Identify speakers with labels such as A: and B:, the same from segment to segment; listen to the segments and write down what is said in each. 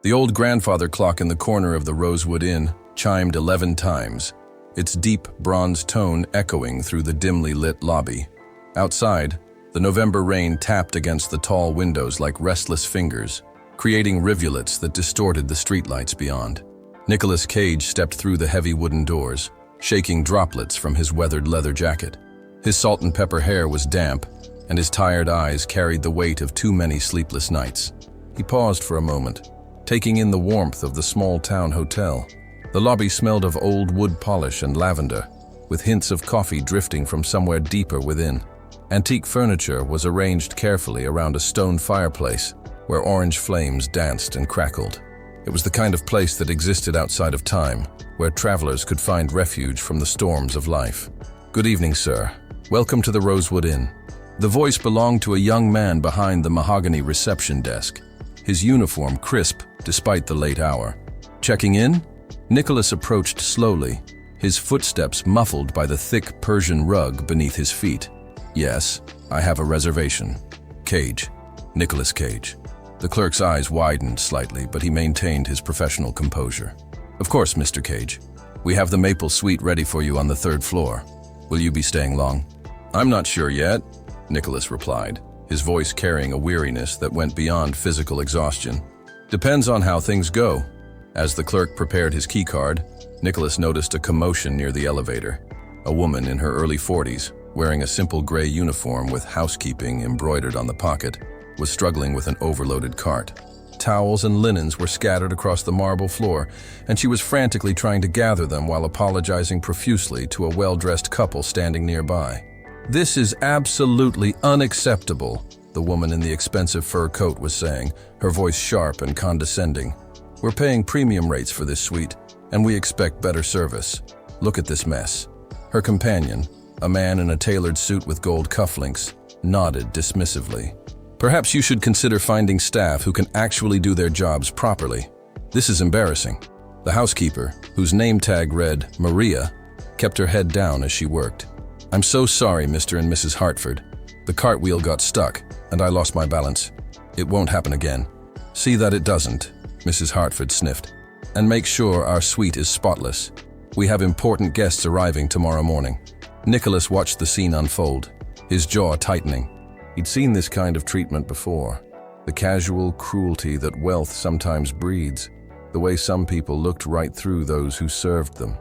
A: The old grandfather clock in the corner of the Rosewood Inn chimed 11 times, its deep bronze tone echoing through the dimly lit lobby. Outside, the November rain tapped against the tall windows like restless fingers, creating rivulets that distorted the streetlights beyond. Nicolas Cage stepped through the heavy wooden doors, shaking droplets from his weathered leather jacket. His salt and pepper hair was damp, and his tired eyes carried the weight of too many sleepless nights. He paused for a moment, taking in the warmth of the small-town hotel. The lobby smelled of old wood polish and lavender, with hints of coffee drifting from somewhere deeper within. Antique furniture was arranged carefully around a stone fireplace, where orange flames danced and crackled. It was the kind of place that existed outside of time, where travelers could find refuge from the storms of life. "Good evening, sir. Welcome to the Rosewood Inn." The voice belonged to a young man behind the mahogany reception desk, his uniform crisp despite the late hour. "Checking in?" Nicolas approached slowly, his footsteps muffled by the thick Persian rug beneath his feet. "Yes, I have a reservation. Cage. Nicolas Cage." The clerk's eyes widened slightly, but he maintained his professional composure. "Of course, Mr. Cage. We have the Maple Suite ready for you on the 3rd floor. Will you be staying long?" "I'm not sure yet," Nicolas replied, his voice carrying a weariness that went beyond physical exhaustion. "Depends on how things go." As the clerk prepared his keycard, Nicolas noticed a commotion near the elevator. A woman in her early 40s, wearing a simple gray uniform with housekeeping embroidered on the pocket, was struggling with an overloaded cart. Towels and linens were scattered across the marble floor, and she was frantically trying to gather them while apologizing profusely to a well-dressed couple standing nearby. "This is absolutely unacceptable," the woman in the expensive fur coat was saying, her voice sharp and condescending. "We're paying premium rates for this suite, and we expect better service. Look at this mess." Her companion, a man in a tailored suit with gold cufflinks, nodded dismissively. "Perhaps you should consider finding staff who can actually do their jobs properly. This is embarrassing." The housekeeper, whose name tag read Maria, kept her head down as she worked. "I'm so sorry, Mr. and Mrs. Hartford. The cartwheel got stuck, and I lost my balance. It won't happen again." "See that it doesn't," Mrs. Hartford sniffed. "And make sure our suite is spotless. We have important guests arriving tomorrow morning." Nicolas watched the scene unfold, his jaw tightening. He'd seen this kind of treatment before. The casual cruelty that wealth sometimes breeds. The way some people looked right through those who served them.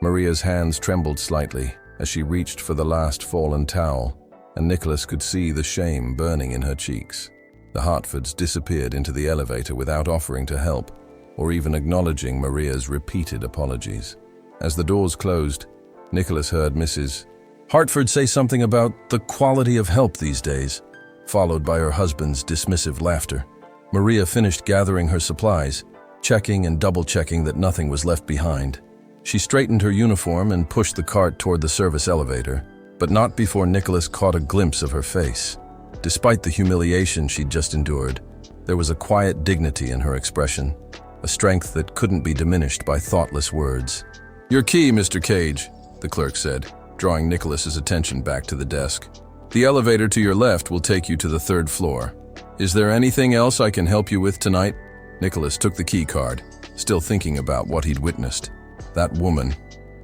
A: Maria's hands trembled slightly as she reached for the last fallen towel, and Nicolas could see the shame burning in her cheeks. The Hartfords disappeared into the elevator without offering to help, or even acknowledging Maria's repeated apologies. As the doors closed, Nicolas heard Mrs. Hartford say something about the quality of help these days, followed by her husband's dismissive laughter. Maria finished gathering her supplies, checking and double-checking that nothing was left behind. She straightened her uniform and pushed the cart toward the service elevator, but not before Nicolas caught a glimpse of her face. Despite the humiliation she'd just endured, there was a quiet dignity in her expression, a strength that couldn't be diminished by thoughtless words. "Your key, Mr. Cage," the clerk said, drawing Nicolas's attention back to the desk. "The elevator to your left will take you to the 3rd floor. Is there anything else I can help you with tonight?" Nicolas took the key card, still thinking about what he'd witnessed. That woman,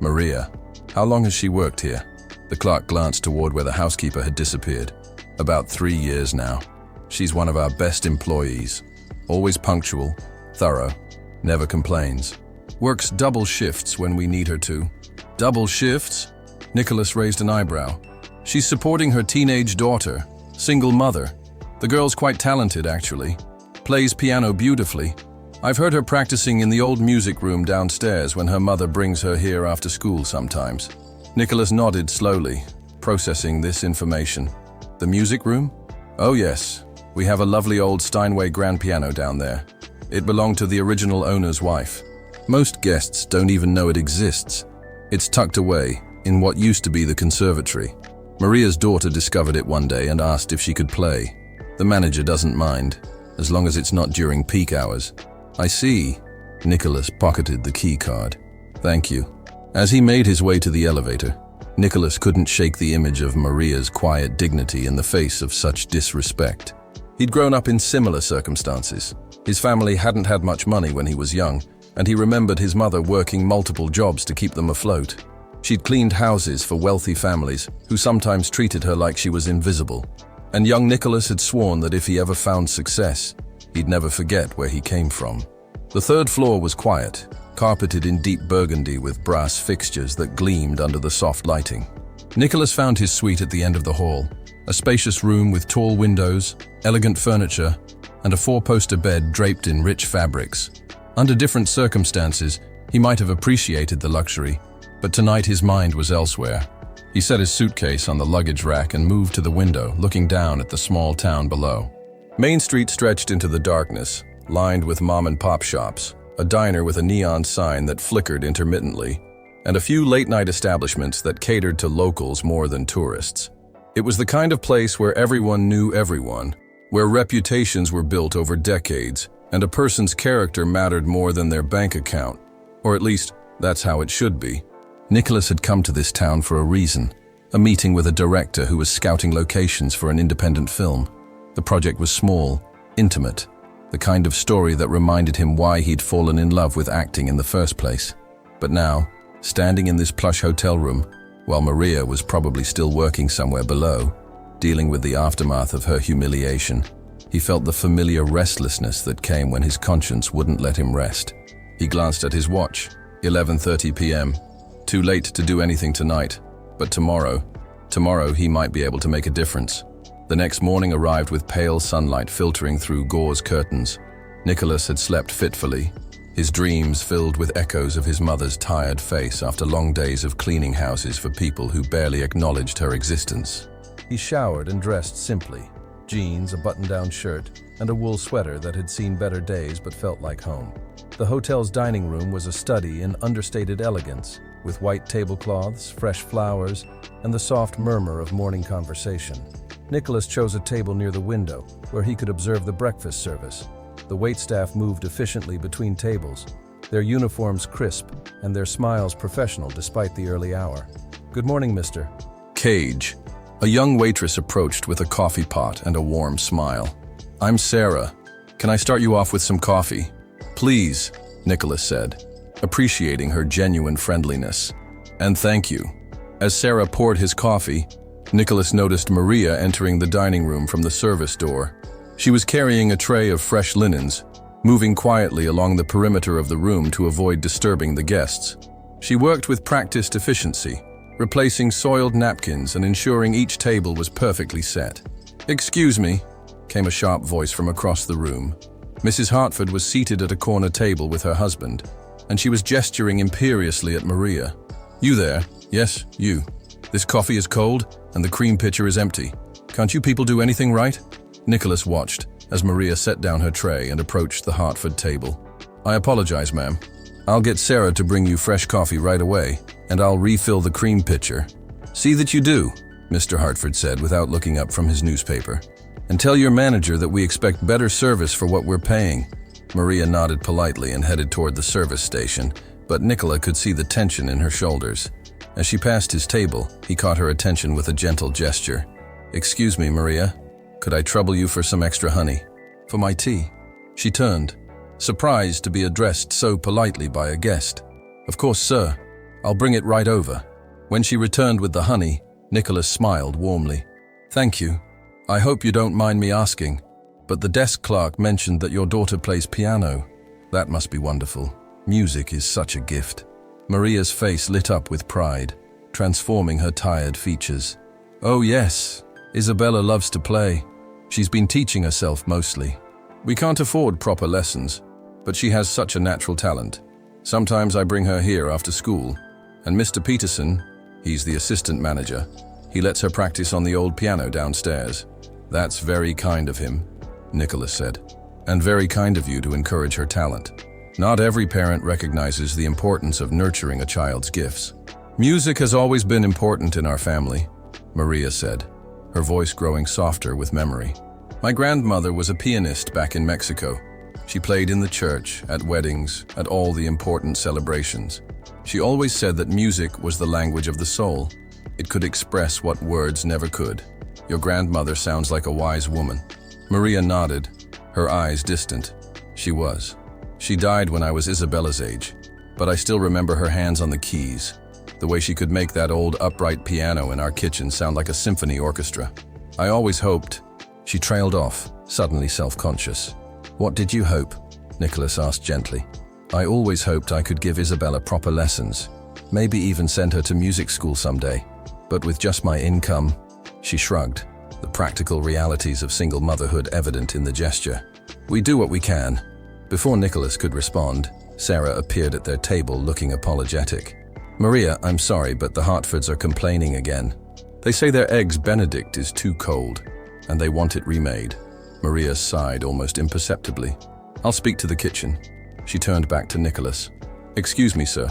A: Maria. How long has she worked here? The clerk glanced toward where the housekeeper had disappeared. "About 3 years now. She's one of our best employees. Always punctual, thorough, never complains. Works double shifts when we need her to." "Double shifts?" Nicolas raised an eyebrow. "She's supporting her teenage daughter, single mother. The girl's quite talented, actually. Plays piano beautifully. I've heard her practicing in the old music room downstairs when her mother brings her here after school sometimes." Nicolas nodded slowly, processing this information. "The music room?" "Oh yes. We have a lovely old Steinway grand piano down there. It belonged to the original owner's wife. Most guests don't even know it exists. It's tucked away in what used to be the conservatory. Maria's daughter discovered it one day and asked if she could play. The manager doesn't mind, as long as it's not during peak hours." "I see." Nicolas pocketed the key card. "Thank you." As he made his way to the elevator, Nicolas couldn't shake the image of Maria's quiet dignity in the face of such disrespect. He'd grown up in similar circumstances. His family hadn't had much money when he was young, and he remembered his mother working multiple jobs to keep them afloat. She'd cleaned houses for wealthy families, who sometimes treated her like she was invisible. And young Nicholas had sworn that if he ever found success, he'd never forget where he came from. The third floor was quiet, carpeted in deep burgundy with brass fixtures that gleamed under the soft lighting. Nicholas found his suite at the end of the hall, a spacious room with tall windows, elegant furniture, and a four-poster bed draped in rich fabrics. Under different circumstances, he might have appreciated the luxury, but tonight his mind was elsewhere. He set his suitcase on the luggage rack and moved to the window, looking down at the small town below. Main Street stretched into the darkness, lined with mom-and-pop shops, a diner with a neon sign that flickered intermittently, and a few late-night establishments that catered to locals more than tourists. It was the kind of place where everyone knew everyone, where reputations were built over decades, and a person's character mattered more than their bank account, or at least that's how it should be. Nicholas had come to this town for a reason, a meeting with a director who was scouting locations for an independent film. The project was small, intimate, the kind of story that reminded him why he'd fallen in love with acting in the first place. But now, standing in this plush hotel room, while Maria was probably still working somewhere below, dealing with the aftermath of her humiliation, he felt the familiar restlessness that came when his conscience wouldn't let him rest. He glanced at his watch, 11:30 p.m. Too late to do anything tonight, but tomorrow he might be able to make a difference. The next morning arrived with pale sunlight filtering through gauze curtains. Nicholas had slept fitfully, his dreams filled with echoes of his mother's tired face after long days of cleaning houses for people who barely acknowledged her existence. He showered and dressed simply, jeans, a button-down shirt, and a wool sweater that had seen better days but felt like home. The hotel's dining room was a study in understated elegance, with white tablecloths, fresh flowers, and the soft murmur of morning conversation. Nicholas chose a table near the window, where he could observe the breakfast service. The waitstaff moved efficiently between tables, their uniforms crisp and their smiles professional despite the early hour. "Good morning, Mr. Cage." A young waitress approached with a coffee pot and a warm smile. "I'm Sarah. Can I start you off with some coffee?" "Please," Nicholas said, appreciating her genuine friendliness. "And thank you." As Sarah poured his coffee, Nicholas noticed Maria entering the dining room from the service door. She was carrying a tray of fresh linens, moving quietly along the perimeter of the room to avoid disturbing the guests. She worked with practiced efficiency, replacing soiled napkins and ensuring each table was perfectly set. "Excuse me," came a sharp voice from across the room. Mrs. Hartford was seated at a corner table with her husband, and she was gesturing imperiously at Maria. "You there? Yes, you. This coffee is cold, and the cream pitcher is empty. Can't you people do anything right?" Nicholas watched as Maria set down her tray and approached the Hartford table. "I apologize, ma'am. I'll get Sarah to bring you fresh coffee right away, and I'll refill the cream pitcher." "See that you do," Mr. Hartford said without looking up from his newspaper. "And tell your manager that we expect better service for what we're paying." Maria nodded politely and headed toward the service station, but Nicolas could see the tension in her shoulders. As she passed his table, he caught her attention with a gentle gesture. "Excuse me, Maria. Could I trouble you for some extra honey? For my tea?" She turned, surprised to be addressed so politely by a guest. "Of course, sir. I'll bring it right over." When she returned with the honey, Nicholas smiled warmly. "Thank you. I hope you don't mind me asking, but the desk clerk mentioned that your daughter plays piano. That must be wonderful. Music is such a gift." Maria's face lit up with pride, transforming her tired features. "Oh yes, Isabella loves to play. She's been teaching herself mostly. We can't afford proper lessons, but she has such a natural talent. Sometimes I bring her here after school, and Mr. Peterson, he's the assistant manager, he lets her practice on the old piano downstairs." "That's very kind of him," Nicholas said, "and very kind of you to encourage her talent. Not every parent recognizes the importance of nurturing a child's gifts." "Music has always been important in our family," Maria said, her voice growing softer with memory. "My grandmother was a pianist back in Mexico. She played in the church, at weddings, at all the important celebrations. She always said that music was the language of the soul. It could express what words never could. Your grandmother sounds like a wise woman." Maria nodded, her eyes distant. She was. She died when I was Isabella's age, but I still remember her hands on the keys, the way she could make that old upright piano in our kitchen sound like a symphony orchestra. I always hoped. She trailed off, suddenly self-conscious. What did you hope? Nicolas asked gently. I always hoped I could give Isabella proper lessons, maybe even send her to music school someday. But with just my income, she shrugged, the practical realities of single motherhood evident in the gesture. We do what we can. Before Nicolas could respond, Sarah appeared at their table looking apologetic. Maria, I'm sorry, but the Hartfords are complaining again. They say their eggs Benedict is too cold, and they want it remade. Maria sighed almost imperceptibly. I'll speak to the kitchen. She turned back to Nicolas. Excuse me, sir.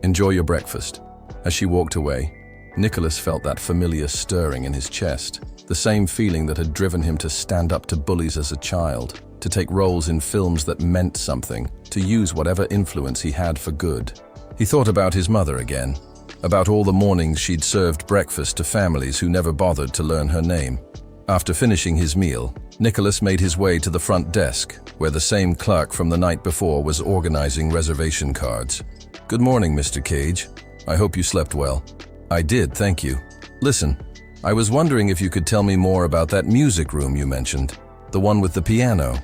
A: Enjoy your breakfast. As she walked away, Nicolas felt that familiar stirring in his chest, the same feeling that had driven him to stand up to bullies as a child, to take roles in films that meant something, to use whatever influence he had for good. He thought about his mother again, about all the mornings she'd served breakfast to families who never bothered to learn her name. After finishing his meal, Nicolas made his way to the front desk, where the same clerk from the night before was organizing reservation cards. Good morning, Mr. Cage. I hope you slept well. I did, thank you. Listen, I was wondering if you could tell me more about that music room you mentioned, the one with the piano.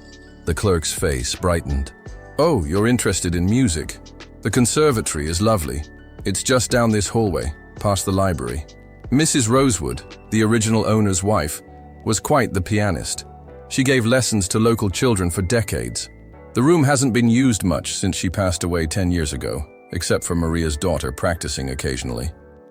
A: The clerk's face brightened. Oh, you're interested in music. The conservatory is lovely. It's just down this hallway, past the library. Mrs. Rosewood, the original owner's wife, was quite the pianist. She gave lessons to local children for decades. The room hasn't been used much since she passed away 10 years ago, except for Maria's daughter practicing occasionally.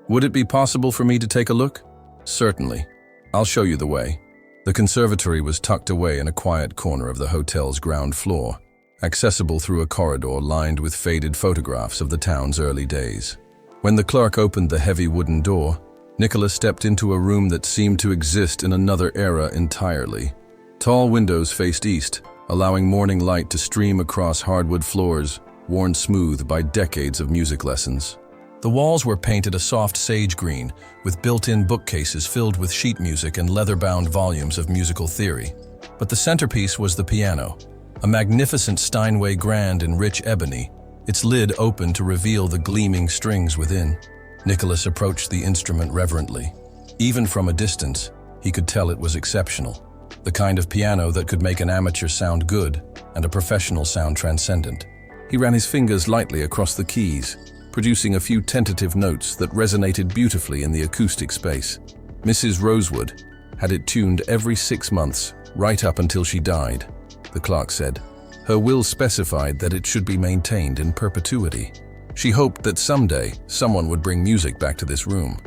A: Would it be possible for me to take a look? Certainly. I'll show you the way. The conservatory was tucked away in a quiet corner of the hotel's ground floor, accessible through a corridor lined with faded photographs of the town's early days. When the clerk opened the heavy wooden door, Nicolas stepped into a room that seemed to exist in another era entirely. Tall windows faced east, allowing morning light to stream across hardwood floors, worn smooth by decades of music lessons. The walls were painted a soft sage green, with built-in bookcases filled with sheet music and leather-bound volumes of musical theory. But the centerpiece was the piano, a magnificent Steinway grand in rich ebony, its lid open to reveal the gleaming strings within. Nicolas approached the instrument reverently. Even from a distance, he could tell it was exceptional, the kind of piano that could make an amateur sound good and a professional sound transcendent. He ran his fingers lightly across the keys, producing a few tentative notes that resonated beautifully in the acoustic space. Mrs. Rosewood had it tuned every 6 months, right up until she died, the clerk said. Her will specified that it should be maintained in perpetuity. She hoped that someday someone would bring music back to this room.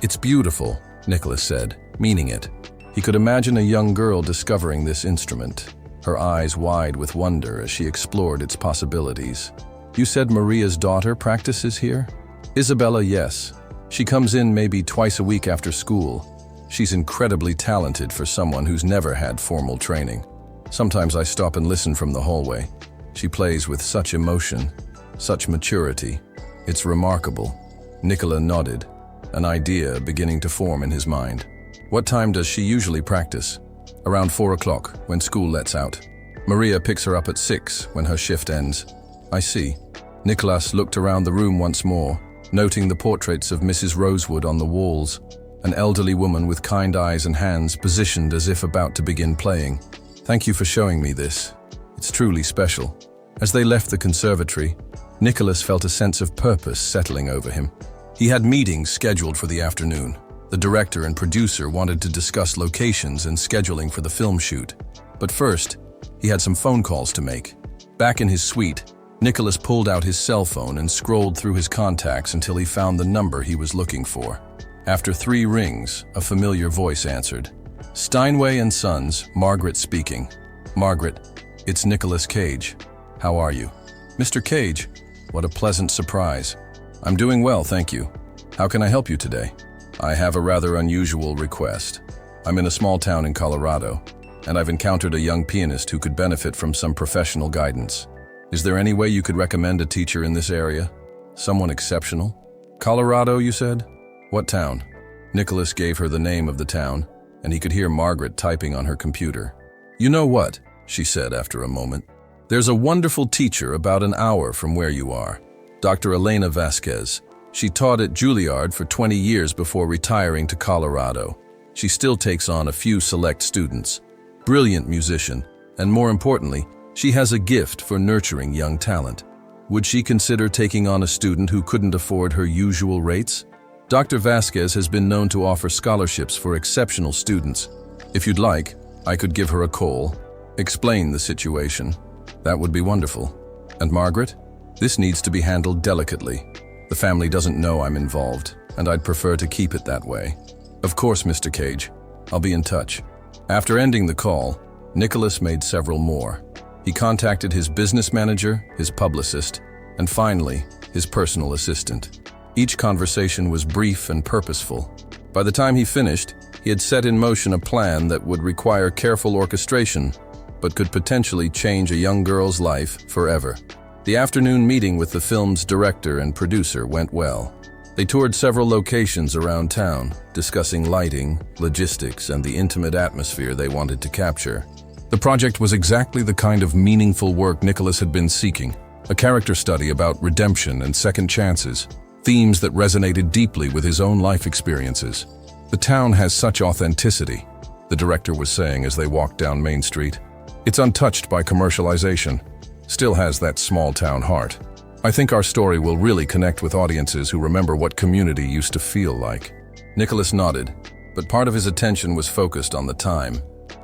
A: It's beautiful, Nicolas said, meaning it. He could imagine a young girl discovering this instrument, her eyes wide with wonder as she explored its possibilities. You said Maria's daughter practices here? Isabella, yes. She comes in maybe twice a week after school. She's incredibly talented for someone who's never had formal training. Sometimes I stop and listen from the hallway. She plays with such emotion, such maturity. It's remarkable. Nicolas nodded, an idea beginning to form in his mind. What time does she usually practice? Around 4 o'clock, when school lets out. Maria picks her up at 6 when her shift ends. I see. Nicolas looked around the room once more, noting the portraits of Mrs. Rosewood on the walls, an elderly woman with kind eyes and hands positioned as if about to begin playing. Thank you for showing me this. It's truly special. As they left the conservatory, Nicolas felt a sense of purpose settling over him. He had meetings scheduled for the afternoon. The director and producer wanted to discuss locations and scheduling for the film shoot. But first, he had some phone calls to make. Back in his suite, Nicolas pulled out his cell phone and scrolled through his contacts until he found the number he was looking for. After 3 rings, a familiar voice answered. Steinway and Sons, Margaret speaking. Margaret, it's Nicolas Cage. How are you? Mr. Cage, what a pleasant surprise. I'm doing well, thank you. How can I help you today? I have a rather unusual request. I'm in a small town in Colorado, and I've encountered a young pianist who could benefit from some professional guidance. Is there any way you could recommend a teacher in this area? Someone exceptional? Colorado, you said? What town? Nicolas gave her the name of the town, and he could hear Margaret typing on her computer. "You know what?" she said after a moment. "There's a wonderful teacher about an hour from where you are, Dr. Elena Vasquez. She taught at Juilliard for 20 years before retiring to Colorado. She still takes on a few select students. Brilliant musician, and more importantly, she has a gift for nurturing young talent. Would she consider taking on a student who couldn't afford her usual rates? Dr. Vasquez has been known to offer scholarships for exceptional students. If you'd like, I could give her a call, explain the situation. That would be wonderful. And Margaret, this needs to be handled delicately. The family doesn't know I'm involved, and I'd prefer to keep it that way." "Of course, Mr. Cage. I'll be in touch." After ending the call, Nicolas made several more. He contacted his business manager, his publicist, and finally, his personal assistant. Each conversation was brief and purposeful. By the time he finished, he had set in motion a plan that would require careful orchestration, but could potentially change a young girl's life forever. The afternoon meeting with the film's director and producer went well. They toured several locations around town, discussing lighting, logistics, and the intimate atmosphere they wanted to capture. The project was exactly the kind of meaningful work Nicolas had been seeking, a character study about redemption and second chances, themes that resonated deeply with his own life experiences. "The town has such authenticity," the director was saying as they walked down Main Street. "It's untouched by commercialization, still has that small-town heart. I think our story will really connect with audiences who remember what community used to feel like." Nicolas nodded, but part of his attention was focused on the time.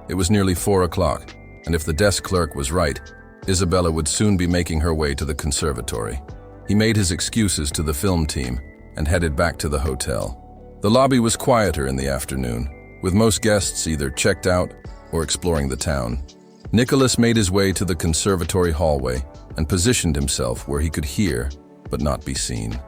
A: It was nearly 4 o'clock, and if the desk clerk was right, Isabella would soon be making her way to the conservatory. He made his excuses to the film team and headed back to the hotel. The lobby was quieter in the afternoon, with most guests either checked out or exploring the town. Nicolas made his way to the conservatory hallway and positioned himself where he could hear but not be seen.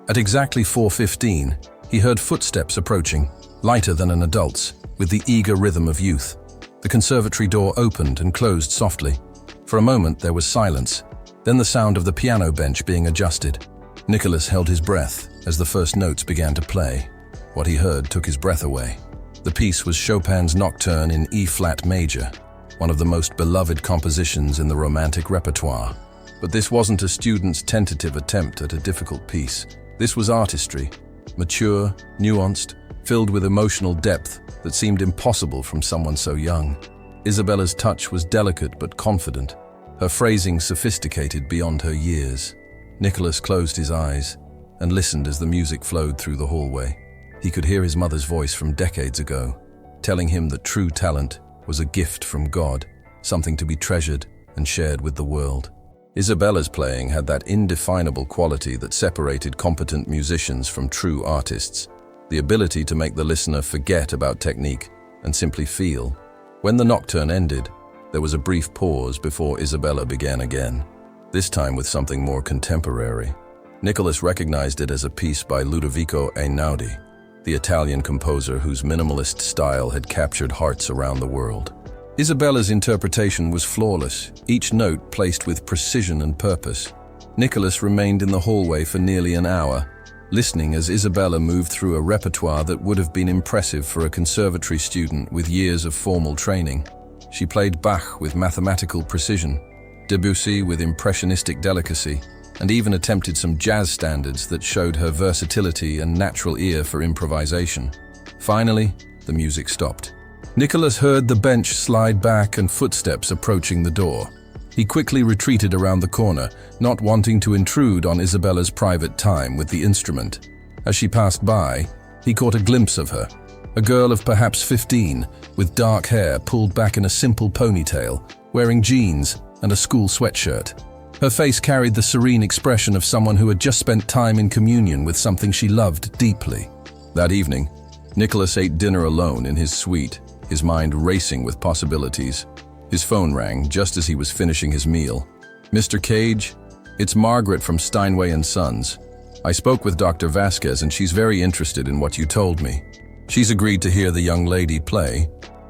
A: At exactly 4:15, he heard footsteps approaching, lighter than an adult's, with the eager rhythm of youth. The conservatory door opened and closed softly. For a moment there was silence, then the sound of the piano bench being adjusted. Nicolas held his breath as the first notes began to play. What he heard took his breath away. The piece was Chopin's Nocturne in E-flat major, one of the most beloved compositions in the Romantic repertoire. But this wasn't a student's tentative attempt at a difficult piece. This was artistry, mature, nuanced, filled with emotional depth that seemed impossible from someone so young. Isabella's touch was delicate but confident, her phrasing sophisticated beyond her years. Nicolas closed his eyes and listened as the music flowed through the hallway. He could hear his mother's voice from decades ago, telling him that true talent was a gift from God, something to be treasured and shared with the world. Isabella's playing had that indefinable quality that separated competent musicians from true artists, the ability to make the listener forget about technique and simply feel. When the nocturne ended, there was a brief pause before Isabella began again, this time with something more contemporary. Nicolas recognized it as a piece by Ludovico Einaudi, the Italian composer whose minimalist style had captured hearts around the world. Isabella's interpretation was flawless, each note placed with precision and purpose. Nicolas remained in the hallway for nearly an hour, listening as Isabella moved through a repertoire that would have been impressive for a conservatory student with years of formal training. She played Bach with mathematical precision, Debussy with impressionistic delicacy, and even attempted some jazz standards that showed her versatility and natural ear for improvisation. Finally, the music stopped. Nicolas heard the bench slide back and footsteps approaching the door. He quickly retreated around the corner, not wanting to intrude on Isabella's private time with the instrument. As she passed by, he caught a glimpse of her, a girl of perhaps 15, with dark hair pulled back in a simple ponytail, wearing jeans and a school sweatshirt. Her face carried the serene expression of someone who had just spent time in communion with something she loved deeply. That evening, Nicolas ate dinner alone in his suite, his mind racing with possibilities. His phone rang just as he was finishing his meal. "Mr. Cage, it's Margaret from Steinway & Sons. I spoke with Dr. Vasquez and she's very interested in what you told me. She's agreed to hear the young lady play,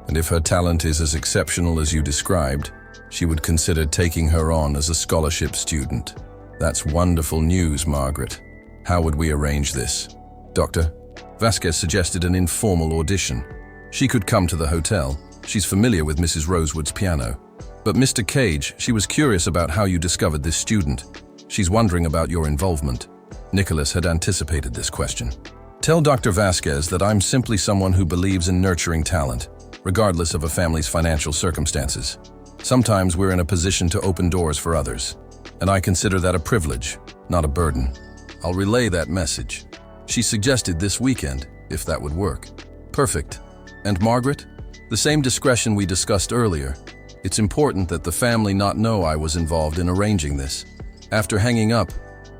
A: and if her talent is as exceptional as you described, she would consider taking her on as a scholarship student." "That's wonderful news, Margaret. How would we arrange this?" "Doctor, Vasquez suggested an informal audition. She could come to the hotel, She's familiar with Mrs. Rosewood's piano. But Mr. Cage, she was curious about how you discovered this student. She's wondering about your involvement. Nicolas had anticipated this question. Tell Dr. Vasquez that I'm simply someone who believes in nurturing talent, regardless of a family's financial circumstances. Sometimes we're in a position to open doors for others, and I consider that a privilege, not a burden. I'll relay that message. She suggested this weekend, if that would work. Perfect. And Margaret? The same discretion we discussed earlier. It's important that the family not know I was involved in arranging this. After hanging up,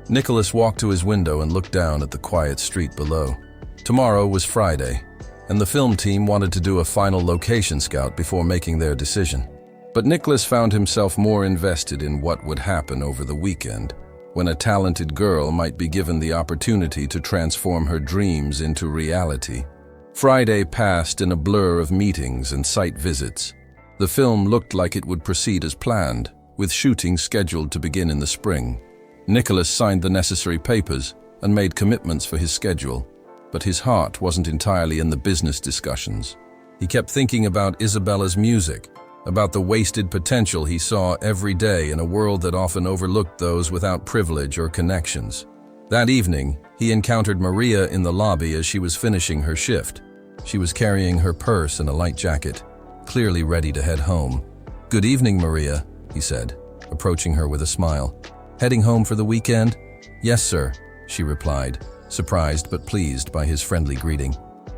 A: Nicolas walked to his window and looked down at the quiet street below. Tomorrow was Friday, and the film team wanted to do a final location scout before making their decision. But Nicolas found himself more invested in what would happen over the weekend, when a talented girl might be given the opportunity to transform her dreams into reality. Friday passed in a blur of meetings and site visits. The film looked like it would proceed as planned, with shooting scheduled to begin in the spring. Nicolas signed the necessary papers and made commitments for his schedule, but his heart wasn't entirely in the business discussions. He kept thinking about Isabella's music, about the wasted potential he saw every day in a world that often overlooked those without privilege or connections. That evening, he encountered Maria in the lobby as she was finishing her shift. She was carrying her purse and a light jacket, clearly ready to head home. "Good evening, Maria," he said, approaching her with a smile. "Heading home for the weekend?" "Yes, sir," she replied, surprised but pleased by his friendly greeting.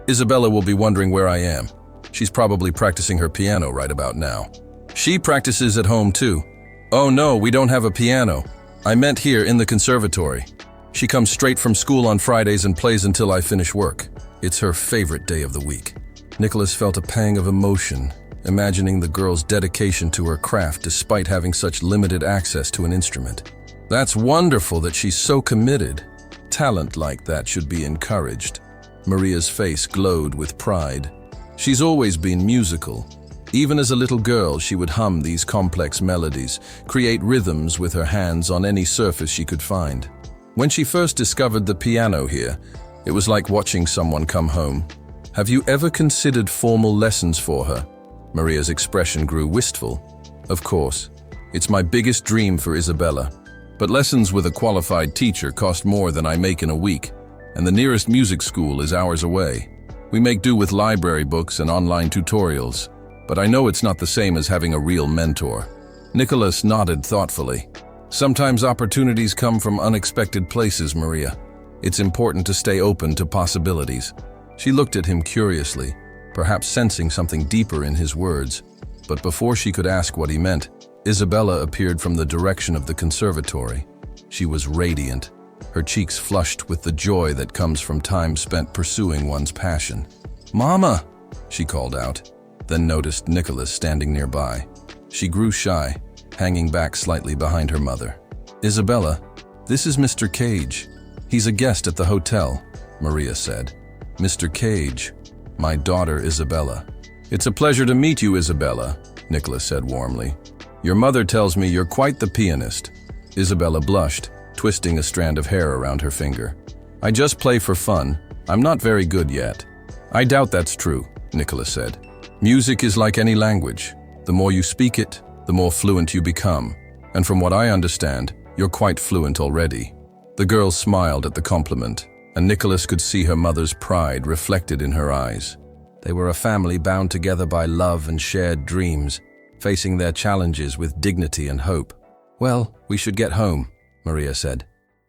A: "Isabella will be wondering where I am. She's probably practicing her piano right about now." "She practices at home too." "Oh no, we don't have a piano. I meant here in the conservatory. She comes straight from school on Fridays and plays until I finish work. It's her favorite day of the week." Nicolas felt a pang of emotion, imagining the girl's dedication to her craft despite having such limited access to an instrument. That's wonderful that she's so committed. Talent like that should be encouraged. Maria's face glowed with pride. She's always been musical. Even as a little girl, she would hum these complex melodies, create rhythms with her hands on any surface she could find. When she first discovered the piano here, it was like watching someone come home. "Have you ever considered formal lessons for her?" Maria's expression grew wistful. "Of course. It's my biggest dream for Isabella. But lessons with a qualified teacher cost more than I make in a week, and the nearest music school is hours away. We make do with library books and online tutorials, but I know it's not the same as having a real mentor." Nicolas nodded thoughtfully. "Sometimes opportunities come from unexpected places, Maria. It's important to stay open to possibilities." She looked at him curiously, perhaps sensing something deeper in his words. But before she could ask what he meant, Isabella appeared from the direction of the conservatory. She was radiant, her cheeks flushed with the joy that comes from time spent pursuing one's passion. "Mama!" she called out, then noticed Nicolas standing nearby. She grew shy, hanging back slightly behind her mother. "Isabella, this is Mr. Cage. He's a guest at the hotel," Maria said. "Mr. Cage, my daughter Isabella." "It's a pleasure to meet you, Isabella," Nicolas said warmly. "Your mother tells me you're quite the pianist." Isabella blushed, twisting a strand of hair around her finger. "I just play for fun. I'm not very good yet." "I doubt that's true," Nicolas said. "Music is like any language. The more you speak it, the more fluent you become. And from what I understand, you're quite fluent already." The girl smiled at the compliment, and Nicolas could see her mother's pride reflected in her eyes. They were a family bound together by love and shared dreams, facing their challenges with dignity and hope. "Well, we should get home," Maria said.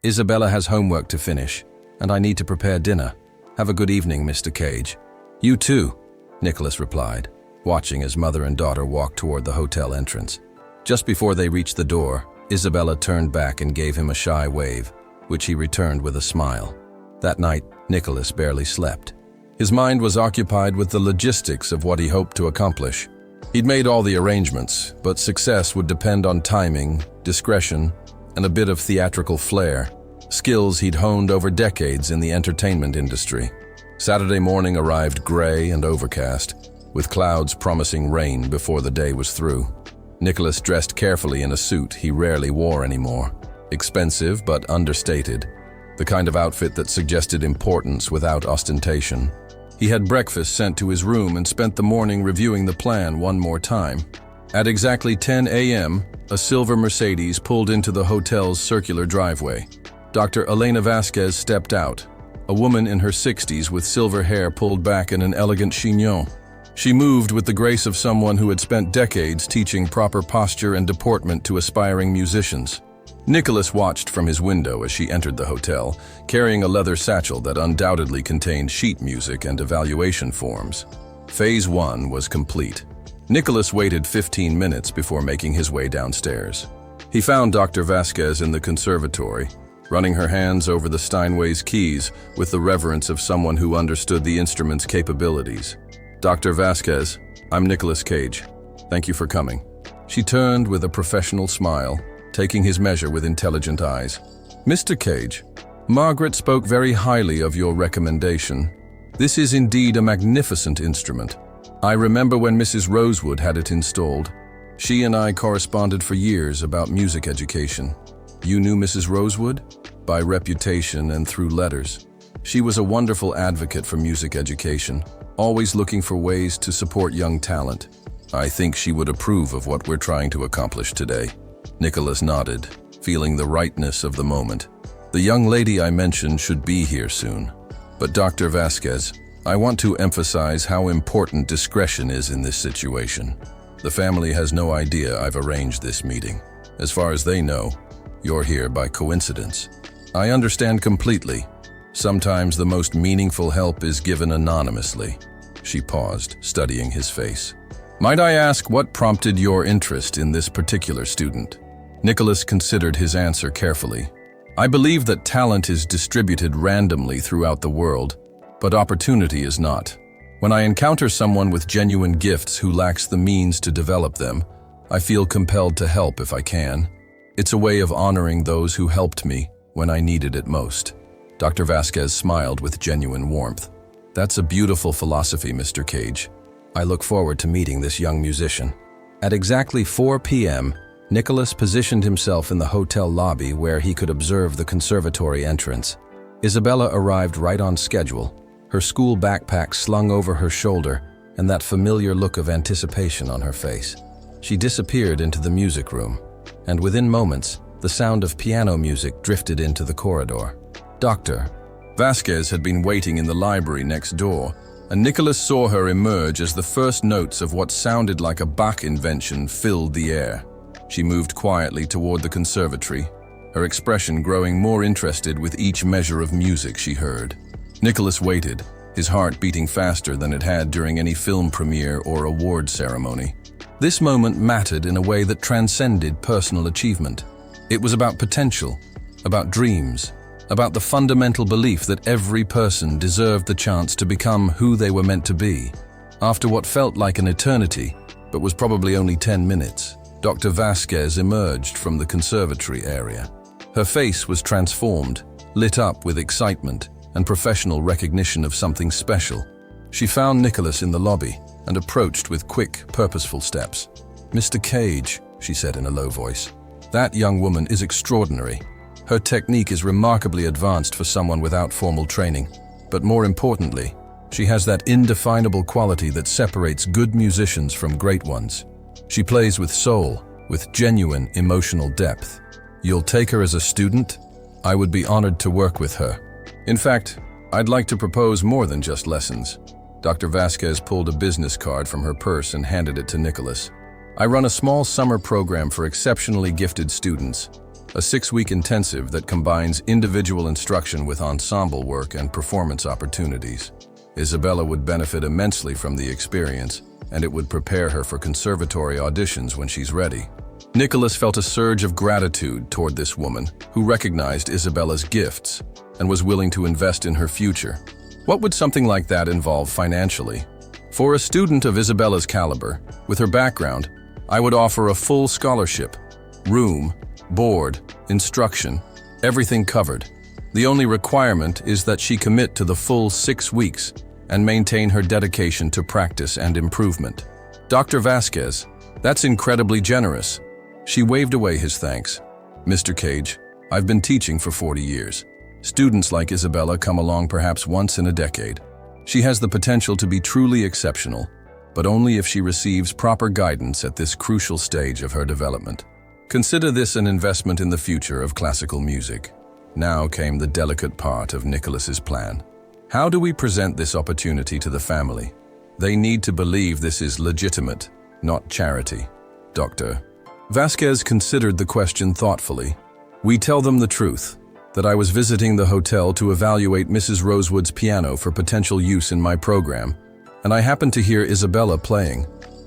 A: "Isabella has homework to finish, and I need to prepare dinner. Have a good evening, Mr. Cage." "You too," Nicolas replied, watching as mother and daughter walked toward the hotel entrance. Just before they reached the door, Isabella turned back and gave him a shy wave, which he returned with a smile. That night, Nicolas barely slept. His mind was occupied with the logistics of what he hoped to accomplish. He'd made all the arrangements, but success would depend on timing, discretion, and a bit of theatrical flair, skills he'd honed over decades in the entertainment industry. Saturday morning arrived gray and overcast, with clouds promising rain before the day was through. Nicolas dressed carefully in a suit he rarely wore anymore. Expensive but understated, the kind of outfit that suggested importance without ostentation. He had breakfast sent to his room and spent the morning reviewing the plan one more time. At exactly 10 a.m., a silver Mercedes pulled into the hotel's circular driveway. Dr. Elena Vasquez stepped out, a woman in her 60s with silver hair pulled back in an elegant chignon. She moved with the grace of someone who had spent decades teaching proper posture and deportment to aspiring musicians. Nicolas watched from his window as she entered the hotel, carrying a leather satchel that undoubtedly contained sheet music and evaluation forms. Phase 1 was complete. Nicolas waited 15 minutes before making his way downstairs. He found Dr. Vasquez in the conservatory, running her hands over the Steinway's keys with the reverence of someone who understood the instrument's capabilities. "Dr. Vasquez, I'm Nicolas Cage. Thank you for coming." She turned with a professional smile, taking his measure with intelligent eyes. "Mr. Cage, Margaret spoke very highly of your recommendation. This is indeed a magnificent instrument. I remember when Mrs. Rosewood had it installed. She and I corresponded for years about music education. You knew Mrs. Rosewood? By reputation and through letters. She was a wonderful advocate for music education, always looking for ways to support young talent. I think she would approve of what we're trying to accomplish today." Nicolas nodded, feeling the rightness of the moment. "The young lady I mentioned should be here soon. But Dr. Vasquez, I want to emphasize how important discretion is in this situation. The family has no idea I've arranged this meeting. As far as they know, you're here by coincidence. I understand completely. Sometimes the most meaningful help is given anonymously." She paused, studying his face. "Might I ask what prompted your interest in this particular student?" Nicolas considered his answer carefully. "I believe that talent is distributed randomly throughout the world, but opportunity is not. When I encounter someone with genuine gifts who lacks the means to develop them, I feel compelled to help if I can. It's a way of honoring those who helped me when I needed it most." Dr. Vasquez smiled with genuine warmth. "That's a beautiful philosophy, Mr. Cage. I look forward to meeting this young musician." At exactly 4 p.m., Nicolas positioned himself in the hotel lobby where he could observe the conservatory entrance. Isabella arrived right on schedule, her school backpack slung over her shoulder and that familiar look of anticipation on her face. She disappeared into the music room, and within moments, the sound of piano music drifted into the corridor. Dr. Vasquez had been waiting in the library next door, and Nicolas saw her emerge as the first notes of what sounded like a Bach invention filled the air. She moved quietly toward the conservatory, her expression growing more interested with each measure of music she heard. Nicolas waited, his heart beating faster than it had during any film premiere or award ceremony. This moment mattered in a way that transcended personal achievement. It was about potential, about dreams, about the fundamental belief that every person deserved the chance to become who they were meant to be. After what felt like an eternity, but was probably only 10 minutes, Dr. Vasquez emerged from the conservatory area. Her face was transformed, lit up with excitement and professional recognition of something special. She found Nicolas in the lobby and approached with quick, purposeful steps. "Mr. Cage," she said in a low voice, "that young woman is extraordinary. Her technique is remarkably advanced for someone without formal training. But more importantly, she has that indefinable quality that separates good musicians from great ones. She plays with soul, with genuine emotional depth. You'll take her as a student? I would be honored to work with her. In fact, I'd like to propose more than just lessons." Dr. Vasquez pulled a business card from her purse and handed it to Nicolas. "I run a small summer program for exceptionally gifted students, a 6-week intensive that combines individual instruction with ensemble work and performance opportunities. Isabella would benefit immensely from the experience, and it would prepare her for conservatory auditions when she's ready." Nicolas felt a surge of gratitude toward this woman, who recognized Isabella's gifts and was willing to invest in her future. What would something like that involve financially? For a student of Isabella's caliber, with her background, I would offer a full scholarship. Room, board, instruction, everything covered. The only requirement is that she commit to the full 6 weeks and maintain her dedication to practice and improvement. Dr. Vasquez, that's incredibly generous. She waved away his thanks. "Mr. Cage, I've been teaching for 40 years. Students like Isabella come along perhaps once in a decade. She has the potential to be truly exceptional, but only if she receives proper guidance at this crucial stage of her development. Consider this an investment in the future of classical music. Now came the delicate part of Nicolas's plan. How do we present this opportunity to the family? They need to believe this is legitimate, not charity. Dr. Vasquez considered the question thoughtfully. We tell them the truth, that I was visiting the hotel to evaluate Mrs. Rosewood's piano for potential use in my program, and I happened to hear Isabella playing.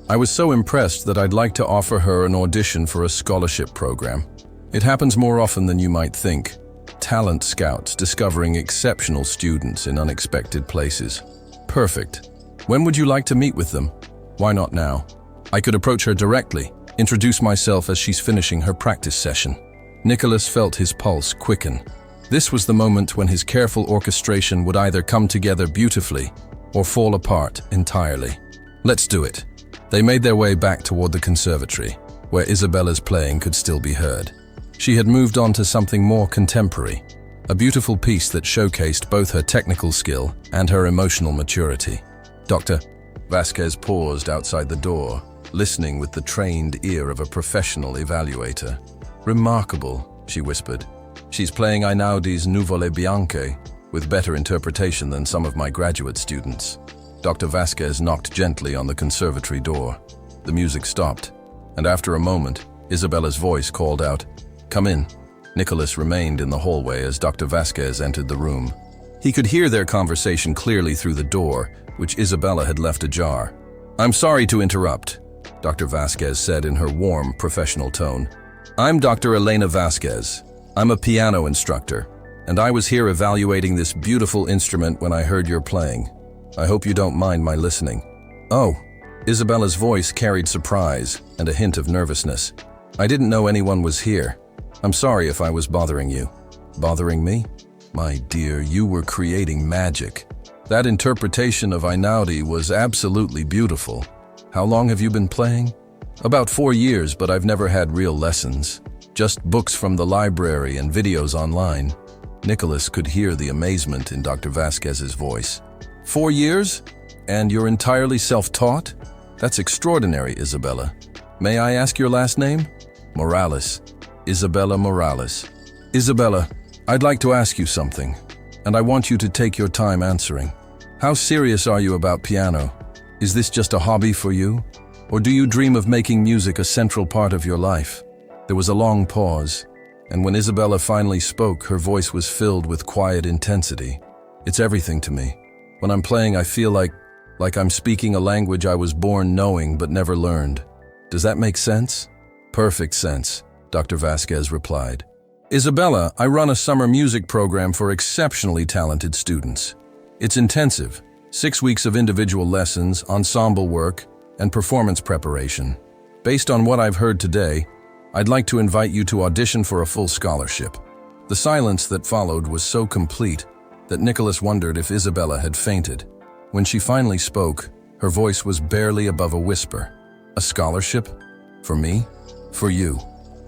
A: I was so impressed that I'd like to offer her an audition for a scholarship program. It happens more often than you might think. Talent scouts discovering exceptional students in unexpected places. Perfect. When would you like to meet with them? Why not now? I could approach her directly, introduce myself as she's finishing her practice session. Nicolas felt his pulse quicken. This was the moment when his careful orchestration would either come together beautifully or fall apart entirely. Let's do it. They made their way back toward the conservatory, where Isabella's playing could still be heard. She had moved on to something more contemporary, a beautiful piece that showcased both her technical skill and her emotional maturity. Dr. Vasquez paused outside the door, listening with the trained ear of a professional evaluator. Remarkable, she whispered. She's playing Einaudi's Nuvole Bianche with better interpretation than some of my graduate students. Dr. Vasquez knocked gently on the conservatory door. The music stopped, and after a moment, Isabella's voice called out, "Come in." Nicolas remained in the hallway as Dr. Vasquez entered the room. He could hear their conversation clearly through the door, which Isabella had left ajar. "I'm sorry to interrupt," Dr. Vasquez said in her warm, professional tone. "I'm Dr. Elena Vasquez. I'm a piano instructor, and I was here evaluating this beautiful instrument when I heard you're playing. I hope you don't mind my listening." "Oh." Isabella's voice carried surprise and a hint of nervousness. "I didn't know anyone was here. I'm sorry if I was bothering you." "Bothering me? My dear, you were creating magic. That interpretation of Einaudi was absolutely beautiful. How long have you been playing?" "About 4 years, but I've never had real lessons. Just books from the library and videos online." Nicolas could hear the amazement in Dr. Vasquez's voice. 4 years? And you're entirely self-taught? That's extraordinary, Isabella. May I ask your last name?" "Morales. Isabella Morales." "Isabella, I'd like to ask you something, and I want you to take your time answering. How serious are you about piano? Is this just a hobby for you? Or do you dream of making music a central part of your life?" There was a long pause, and when Isabella finally spoke, her voice was filled with quiet intensity. "It's everything to me. When I'm playing, I feel like I'm speaking a language I was born knowing but never learned. Does that make sense?" "Perfect sense," Dr. Vasquez replied. "Isabella, I run a summer music program for exceptionally talented students. It's intensive, 6 weeks of individual lessons, ensemble work, and performance preparation. Based on what I've heard today, I'd like to invite you to audition for a full scholarship." The silence that followed was so complete that Nicolas wondered if Isabella had fainted. When she finally spoke, her voice was barely above a whisper. "A scholarship? For me? For you.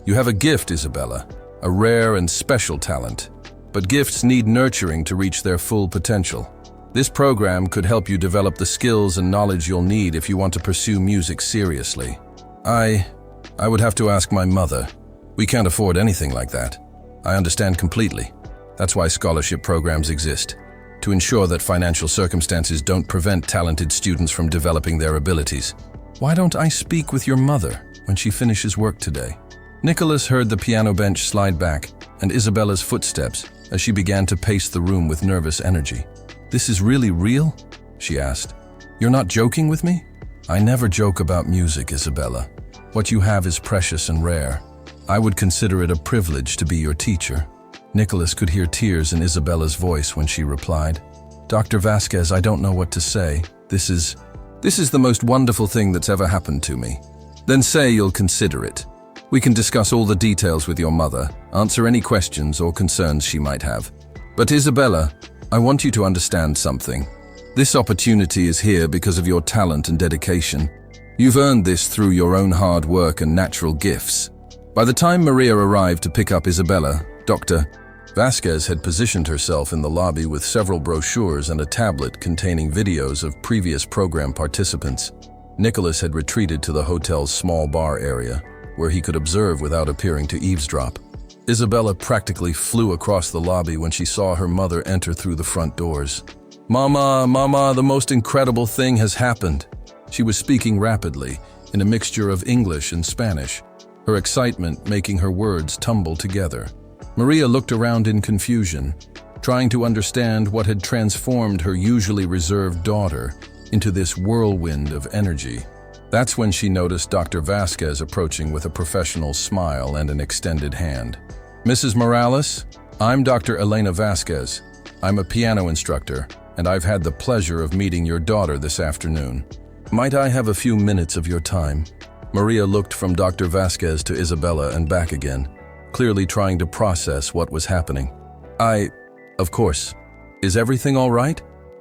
A: You have a gift, Isabella, a rare and special talent. But gifts need nurturing to reach their full potential. This program could help you develop the skills and knowledge you'll need if you want to pursue music seriously." I would have to ask my mother. We can't afford anything like that." "I understand completely. That's why scholarship programs exist, to ensure that financial circumstances don't prevent talented students from developing their abilities." "Why don't I speak with your mother when she finishes work today?" Nicolas heard the piano bench slide back and Isabella's footsteps as she began to pace the room with nervous energy. "This is really real?" she asked. "You're not joking with me?" "I never joke about music, Isabella. What you have is precious and rare. I would consider it a privilege to be your teacher." Nicolas could hear tears in Isabella's voice when she replied, "Dr. Vasquez, I don't know what to say. This is the most wonderful thing that's ever happened to me." "Then say you'll consider it. We can discuss all the details with your mother, answer any questions or concerns she might have. But Isabella, I want you to understand something. This opportunity is here because of your talent and dedication. You've earned this through your own hard work and natural gifts." By the time Maria arrived to pick up Isabella, Dr. Vasquez had positioned herself in the lobby with several brochures and a tablet containing videos of previous program participants. Nicolas had retreated to the hotel's small bar area, where he could observe without appearing to eavesdrop. Isabella practically flew across the lobby when she saw her mother enter through the front doors. "Mama, Mama, the most incredible thing has happened." She was speaking rapidly, in a mixture of English and Spanish, her excitement making her words tumble together. Maria looked around in confusion, trying to understand what had transformed her usually reserved daughter into this whirlwind of energy. That's when she noticed Dr. Vasquez approaching with a professional smile and an extended hand. "Mrs. Morales, I'm Dr. Elena Vasquez. I'm a piano instructor, and I've had the pleasure of meeting your daughter this afternoon. Might I have a few minutes of your time?" Maria looked from Dr. Vasquez to Isabella and back again, clearly trying to process what was happening. Of course. Is everything all right?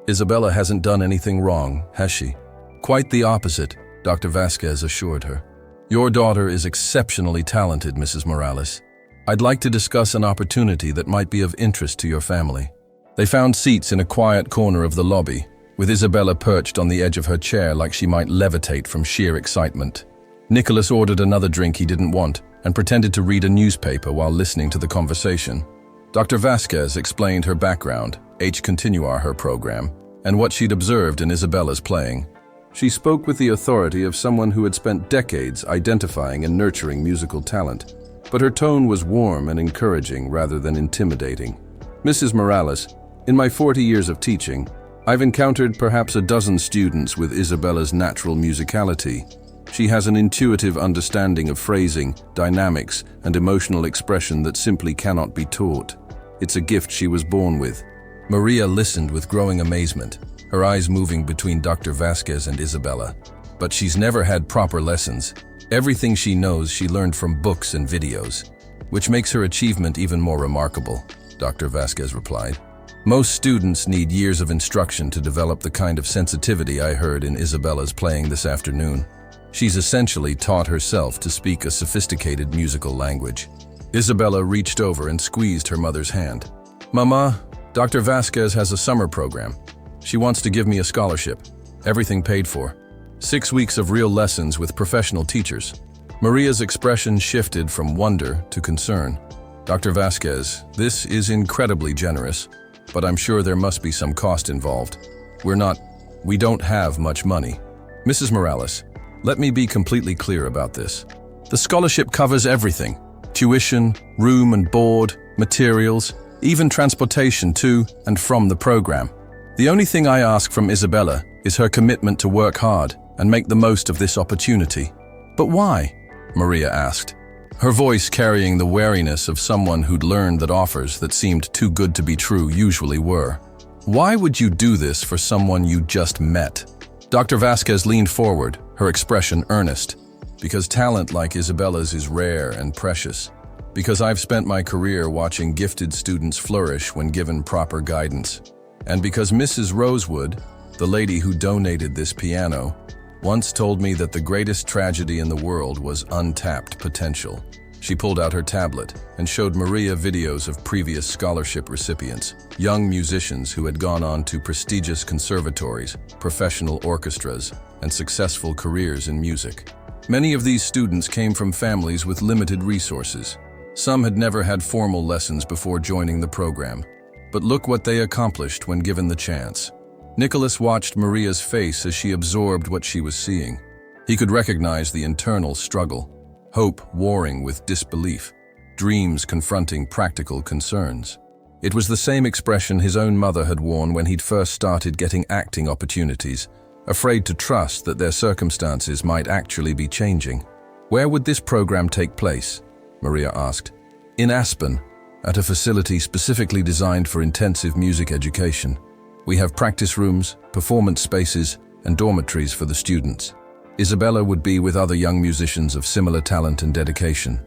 A: Isabella hasn't done anything wrong, has she?" "Quite the opposite," Dr. Vasquez assured her. "Your daughter is exceptionally talented, Mrs. Morales. I'd like to discuss an opportunity that might be of interest to your family." They found seats in a quiet corner of the lobby, with Isabella perched on the edge of her chair like she might levitate from sheer excitement. Nicolas ordered another drink he didn't want and pretended to read a newspaper while listening to the conversation. Dr. Vasquez explained her background, H. Continuar her program, and what she'd observed in Isabella's playing. She spoke with the authority of someone who had spent decades identifying and nurturing musical talent, but her tone was warm and encouraging rather than intimidating. "Mrs. Morales, in my 40 years of teaching, I've encountered perhaps a dozen students with Isabella's natural musicality. She has an intuitive understanding of phrasing, dynamics, and emotional expression that simply cannot be taught. It's a gift she was born with." Maria listened with growing amazement, her eyes moving between Dr. Vasquez and Isabella. "But she's never had proper lessons. Everything she knows she learned from books and videos, which makes her achievement even more remarkable," Dr. Vasquez replied. "Most students need years of instruction to develop the kind of sensitivity I heard in Isabella's playing this afternoon. She's essentially taught herself to speak a sophisticated musical language." Isabella reached over and squeezed her mother's hand. "Mama, Dr. Vasquez has a summer program. She wants to give me a scholarship, everything paid for. 6 weeks of real lessons with professional teachers." Maria's expression shifted from wonder to concern. "Dr. Vasquez, this is incredibly generous, but I'm sure there must be some cost involved. We don't have much money. Mrs. Morales, let me be completely clear about this. The scholarship covers everything: tuition, room and board, materials, even transportation to and from the program. The only thing I ask from Isabella is her commitment to work hard and make the most of this opportunity." "But why?" Maria asked, her voice carrying the wariness of someone who'd learned that offers that seemed too good to be true usually were. "Why would you do this for someone you just met?" Dr. Vasquez leaned forward, her expression earnest. "Because talent like Isabella's is rare and precious. Because I've spent my career watching gifted students flourish when given proper guidance. And because Mrs. Rosewood, the lady who donated this piano, once told me that the greatest tragedy in the world was untapped potential." She pulled out her tablet and showed Maria videos of previous scholarship recipients, young musicians who had gone on to prestigious conservatories, professional orchestras, and successful careers in music. Many of these students came from families with limited resources. Some had never had formal lessons before joining the program. But look what they accomplished when given the chance. Nicolas watched Maria's face as she absorbed what she was seeing. He could recognize the internal struggle, hope warring with disbelief, dreams confronting practical concerns. It was the same expression his own mother had worn when he'd first started getting acting opportunities, afraid to trust that their circumstances might actually be changing. "Where would this program take place?" Maria asked. "In Aspen, at a facility specifically designed for intensive music education. We have practice rooms, performance spaces, and dormitories for the students. Isabella would be with other young musicians of similar talent and dedication.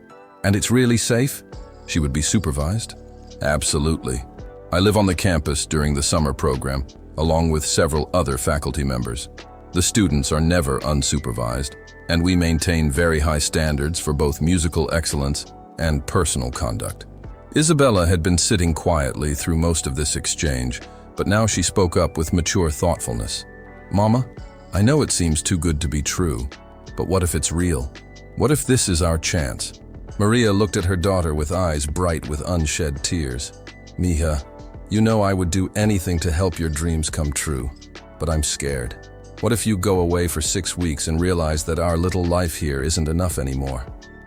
A: And it's really safe? She would be supervised?" "Absolutely. I live on the campus during the summer program, along with several other faculty members. The students are never unsupervised, and we maintain very high standards for both musical excellence and personal conduct." Isabella had been sitting quietly through most of this exchange, but now she spoke up with mature thoughtfulness. "Mama, I know it seems too good to be true, but what if it's real? What if this is our chance?" Maria looked at her daughter with eyes bright with unshed tears. "Mija, you know I would do anything to help your dreams come true, but I'm scared. What if you go away for 6 weeks and realize that our little life here isn't enough anymore?"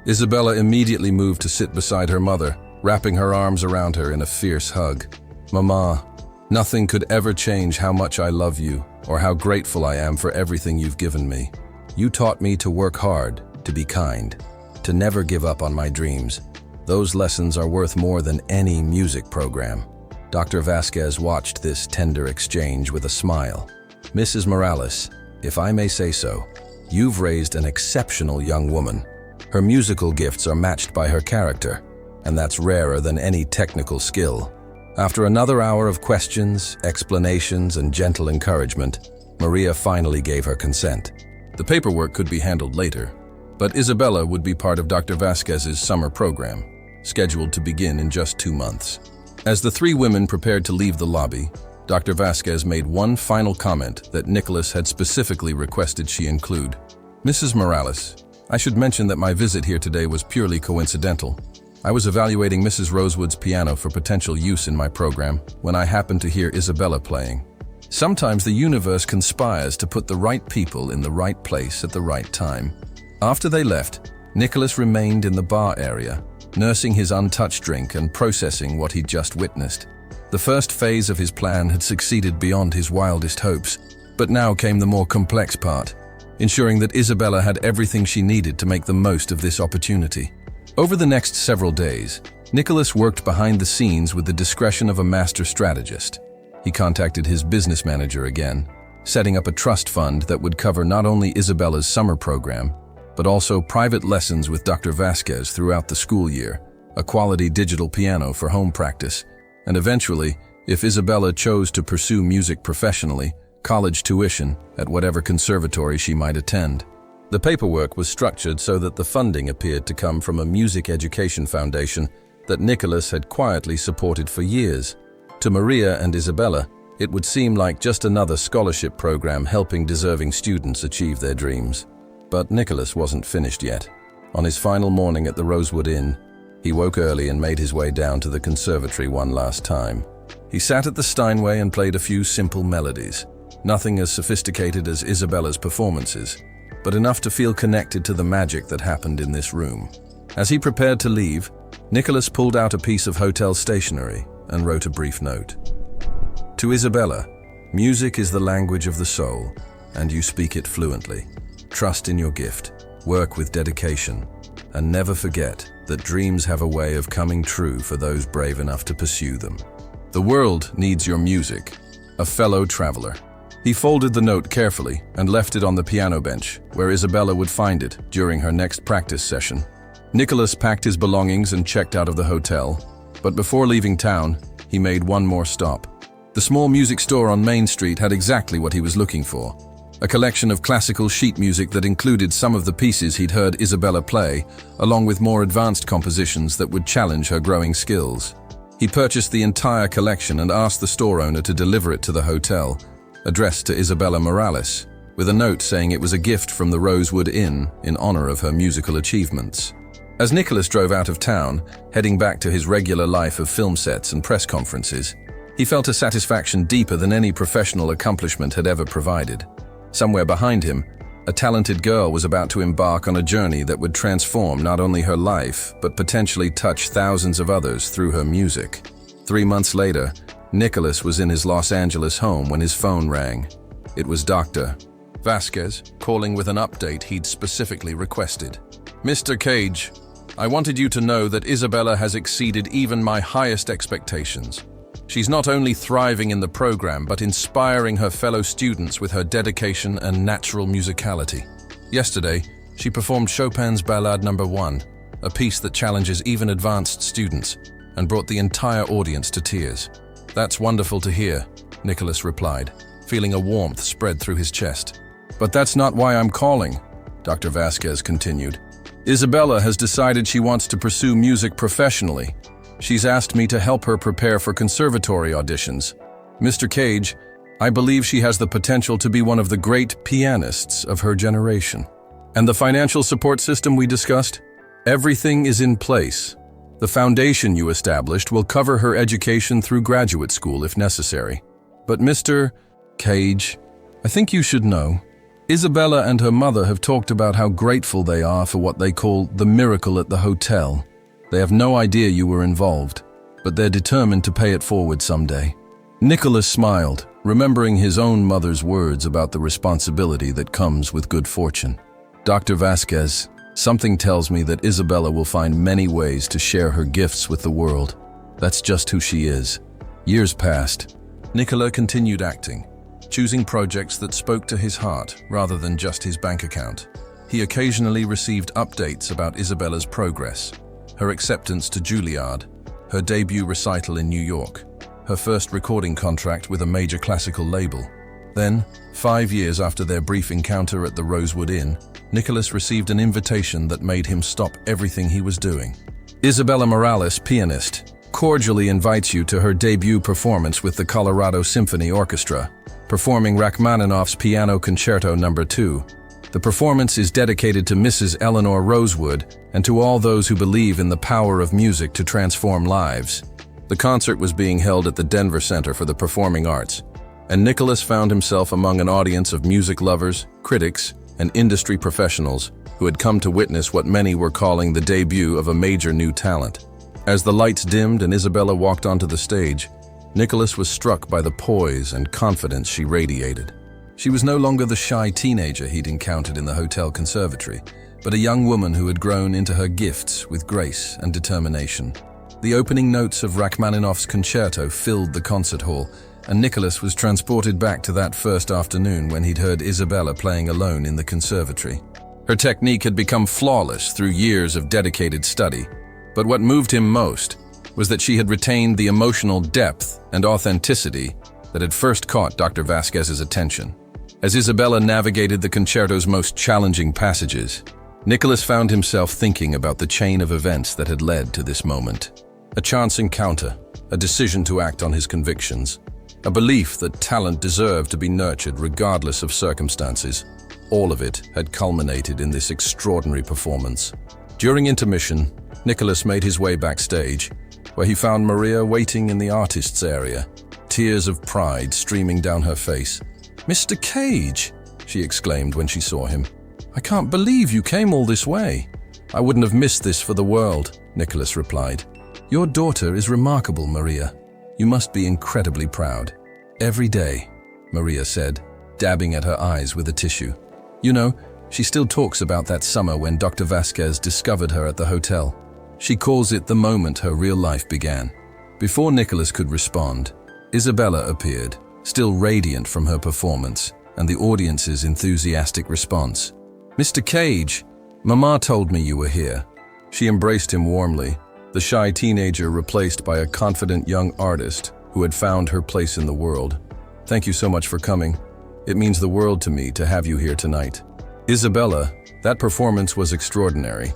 A: Isabella immediately moved to sit beside her mother, wrapping her arms around her in a fierce hug. "Mama, nothing could ever change how much I love you or how grateful I am for everything you've given me. You taught me to work hard, to be kind, to never give up on my dreams. Those lessons are worth more than any music program." Dr. Vasquez watched this tender exchange with a smile. "Mrs. Morales, if I may say so, you've raised an exceptional young woman. Her musical gifts are matched by her character, and that's rarer than any technical skill." After another hour of questions, explanations, and gentle encouragement, Maria finally gave her consent. The paperwork could be handled later, but Isabella would be part of Dr. Vasquez's summer program, scheduled to begin in just 2 months. As the 3 women prepared to leave the lobby, Dr. Vasquez made one final comment that Nicolas had specifically requested she include. "Mrs. Morales, I should mention that my visit here today was purely coincidental. I was evaluating Mrs. Rosewood's piano for potential use in my program when I happened to hear Isabella playing. Sometimes the universe conspires to put the right people in the right place at the right time." After they left, Nicolas remained in the bar area, nursing his untouched drink and processing what he'd just witnessed. The first phase of his plan had succeeded beyond his wildest hopes, but now came the more complex part, ensuring that Isabella had everything she needed to make the most of this opportunity. Over the next several days, Nicolas worked behind the scenes with the discretion of a master strategist. He contacted his business manager again, setting up a trust fund that would cover not only Isabella's summer program, but also private lessons with Dr. Vasquez throughout the school year, a quality digital piano for home practice, and eventually, if Isabella chose to pursue music professionally, college tuition at whatever conservatory she might attend. The paperwork was structured so that the funding appeared to come from a music education foundation that Nicolas had quietly supported for years. To Maria and Isabella, it would seem like just another scholarship program helping deserving students achieve their dreams. But Nicolas wasn't finished yet. On his final morning at the Rosewood Inn, he woke early and made his way down to the conservatory one last time. He sat at the Steinway and played a few simple melodies, nothing as sophisticated as Isabella's performances, but enough to feel connected to the magic that happened in this room. As he prepared to leave, Nicolas pulled out a piece of hotel stationery and wrote a brief note. "To Isabella, music is the language of the soul, and you speak it fluently. Trust in your gift, work with dedication, and never forget that dreams have a way of coming true for those brave enough to pursue them. The world needs your music, a fellow traveler." He folded the note carefully and left it on the piano bench, where Isabella would find it during her next practice session. Nicolas packed his belongings and checked out of the hotel, but before leaving town, he made one more stop. The small music store on Main Street had exactly what he was looking for, a collection of classical sheet music that included some of the pieces he'd heard Isabella play, along with more advanced compositions that would challenge her growing skills. He purchased the entire collection and asked the store owner to deliver it to the hotel, addressed to Isabella Morales, with a note saying it was a gift from the Rosewood Inn in honor of her musical achievements. As Nicolas drove out of town, heading back to his regular life of film sets and press conferences, he felt a satisfaction deeper than any professional accomplishment had ever provided. Somewhere behind him, a talented girl was about to embark on a journey that would transform not only her life, but potentially touch thousands of others through her music. 3 months later, Nicolas was in his Los Angeles home when his phone rang. It was Dr. Vasquez, calling with an update he'd specifically requested. "Mr. Cage, I wanted you to know that Isabella has exceeded even my highest expectations. She's not only thriving in the program, but inspiring her fellow students with her dedication and natural musicality. Yesterday, she performed Chopin's Ballade No. 1, a piece that challenges even advanced students, and brought the entire audience to tears." "That's wonderful to hear," Nicolas replied, feeling a warmth spread through his chest. "But that's not why I'm calling," Dr. Vasquez continued. "Isabella has decided she wants to pursue music professionally. She's asked me to help her prepare for conservatory auditions. Mr. Cage, I believe she has the potential to be one of the great pianists of her generation. And the financial support system we discussed? Everything is in place. The foundation you established will cover her education through graduate school if necessary. But Mr. Cage, I think you should know, Isabella and her mother have talked about how grateful they are for what they call the miracle at the hotel. They have no idea you were involved, but they're determined to pay it forward someday. Nicolas smiled, remembering his own mother's words about the responsibility that comes with good fortune. Dr. Vasquez, something tells me that Isabella will find many ways to share her gifts with the world. That's just who she is. Years passed. Nicolas continued acting, choosing projects that spoke to his heart rather than just his bank account. He occasionally received updates about Isabella's progress, her acceptance to Juilliard, her debut recital in New York, her first recording contract with a major classical label. Then, 5 years after their brief encounter at the Rosewood Inn, Nicolas received an invitation that made him stop everything he was doing. Isabella Morales, pianist, cordially invites you to her debut performance with the Colorado Symphony Orchestra, performing Rachmaninoff's Piano Concerto No. 2. The performance is dedicated to Mrs. Eleanor Rosewood and to all those who believe in the power of music to transform lives. The concert was being held at the Denver Center for the Performing Arts, and Nicolas found himself among an audience of music lovers, critics, and industry professionals who had come to witness what many were calling the debut of a major new talent. As the lights dimmed and Isabella walked onto the stage, Nicolas was struck by the poise and confidence she radiated. She was no longer the shy teenager he'd encountered in the hotel conservatory, but a young woman who had grown into her gifts with grace and determination. The opening notes of Rachmaninoff's concerto filled the concert hall, and Nicolas was transported back to that first afternoon when he'd heard Isabella playing alone in the conservatory. Her technique had become flawless through years of dedicated study, but what moved him most was that she had retained the emotional depth and authenticity that had first caught Dr. Vasquez's attention. As Isabella navigated the concerto's most challenging passages, Nicolas found himself thinking about the chain of events that had led to this moment. A chance encounter, a decision to act on his convictions, a belief that talent deserved to be nurtured regardless of circumstances. All of it had culminated in this extraordinary performance. During intermission, Nicolas made his way backstage, where he found Maria waiting in the artists' area, tears of pride streaming down her face. "Mr. Cage," she exclaimed when she saw him. "I can't believe you came all this way." "I wouldn't have missed this for the world," Nicolas replied. "Your daughter is remarkable, Maria. You must be incredibly proud." "Every day," Maria said, dabbing at her eyes with a tissue. "You know, she still talks about that summer when Dr. Vasquez discovered her at the hotel. She calls it the moment her real life began." Before Nicolas could respond, Isabella appeared, still radiant from her performance and the audience's enthusiastic response. "Mr. Cage, Mama told me you were here." She embraced him warmly, the shy teenager replaced by a confident young artist who had found her place in the world. "Thank you so much for coming. It means the world to me to have you here tonight." "Isabella, that performance was extraordinary.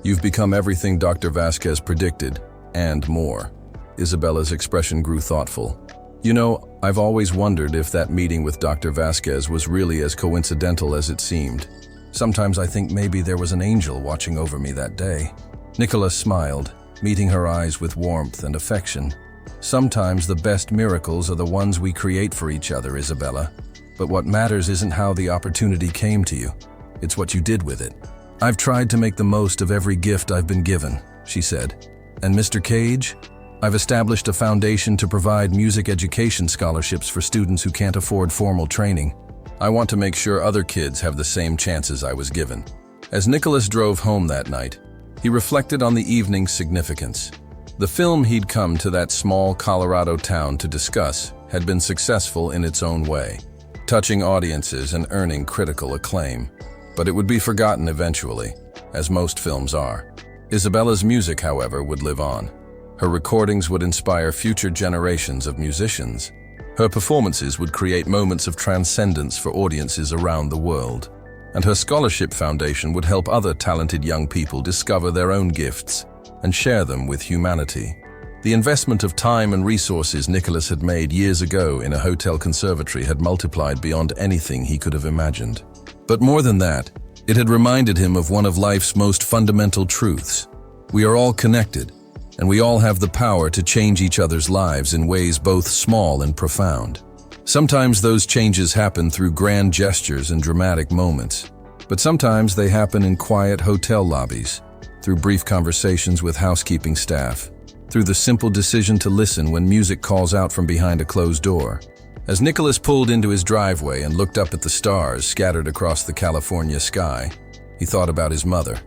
A: You've become everything Dr. Vasquez predicted, and more." Isabella's expression grew thoughtful. "You know, I've always wondered if that meeting with Dr. Vasquez was really as coincidental as it seemed. Sometimes I think maybe there was an angel watching over me that day." Nicolas smiled, meeting her eyes with warmth and affection. "Sometimes the best miracles are the ones we create for each other, Isabella. But what matters isn't how the opportunity came to you. It's what you did with it." "I've tried to make the most of every gift I've been given," she said. "And Mr. Cage, I've established a foundation to provide music education scholarships for students who can't afford formal training. I want to make sure other kids have the same chances I was given." As Nicolas drove home that night, he reflected on the evening's significance. The film he'd come to that small Colorado town to discuss had been successful in its own way, touching audiences and earning critical acclaim. But it would be forgotten eventually, as most films are. Isabella's music, however, would live on. Her recordings would inspire future generations of musicians. Her performances would create moments of transcendence for audiences around the world. And her scholarship foundation would help other talented young people discover their own gifts and share them with humanity. The investment of time and resources Nicolas had made years ago in a hotel conservatory had multiplied beyond anything he could have imagined. But more than that, it had reminded him of one of life's most fundamental truths. We are all connected, and we all have the power to change each other's lives in ways both small and profound. Sometimes those changes happen through grand gestures and dramatic moments, but sometimes they happen in quiet hotel lobbies, through brief conversations with housekeeping staff, through the simple decision to listen when music calls out from behind a closed door. As Nicolas pulled into his driveway and looked up at the stars scattered across the California sky, he thought about his mother,